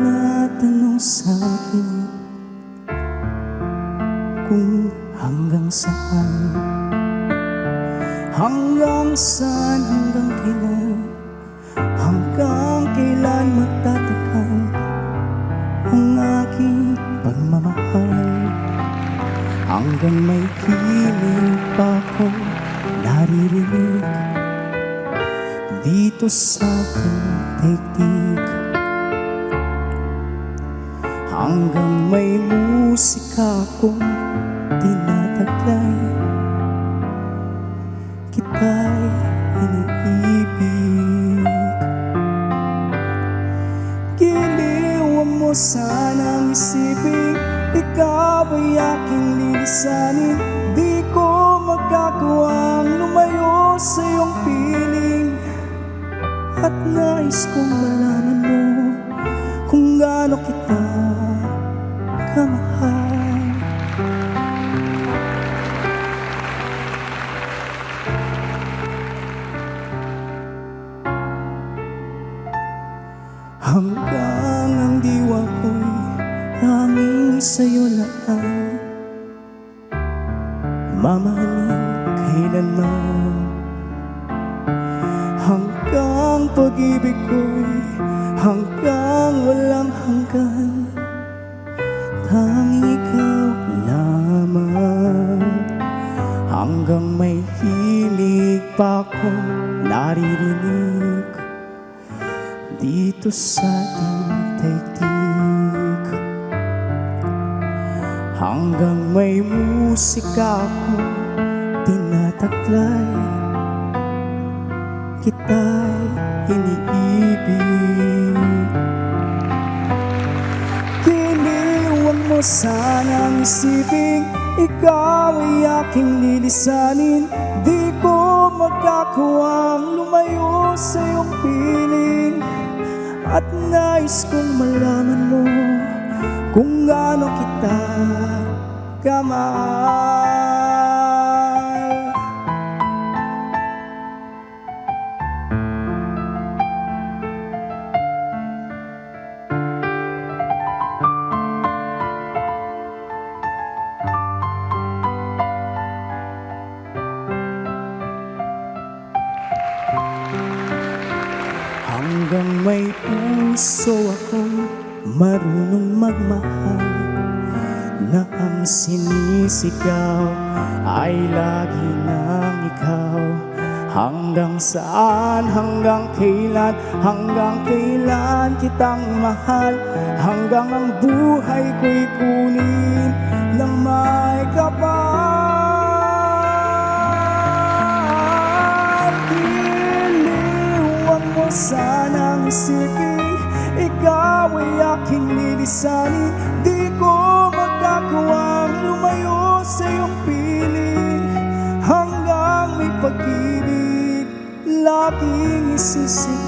tinatanong sa'kin kung hanggang saan, hanggang saan, hanggang kailan magtatagal ang aking pagmamahal. Hanggang may hiling pa akong naririnig dito sa aking daigdig, hanggang may musika akong tinataglay, kita'y iniibig. Giliwan mo sanang isipin, ikaw ay aking lilisanin. Di ko magagawang lumayo sa iyong piling, at nais kong malaman mo kung gaano kita kamahal. Hanggang ang diwa ko'y tanging sa'yo lang mamahalin kailanman. Hanggang pag-ibig ko'y hanggang walang hanggan, tanging ikaw lamang. Hanggang may hilig pa akong naririnig dito sa ating daigdig, hanggang may musika akong tinataglay, kita'y iniibig. Giliwan mo sanang isipin, ikaw ay aking lilisanin. Di ko magagawang lumayo sa iyong piling, at nais kong malaman mo kung gaano kita kamahal. Hanggang may puso akong marunong magmahal, na ang sinisigaw ay lagi ng ikaw. Hanggang saan, hanggang kailan kitang mahal, hanggang ang buhay ko'y kunin ng may kapal. Giliwan mo sanang isipin, ikaw ay aking lilisanin. Di ko magagawang lumayo sa iyong piling, hanggang may pag-ibig laging isisigaw.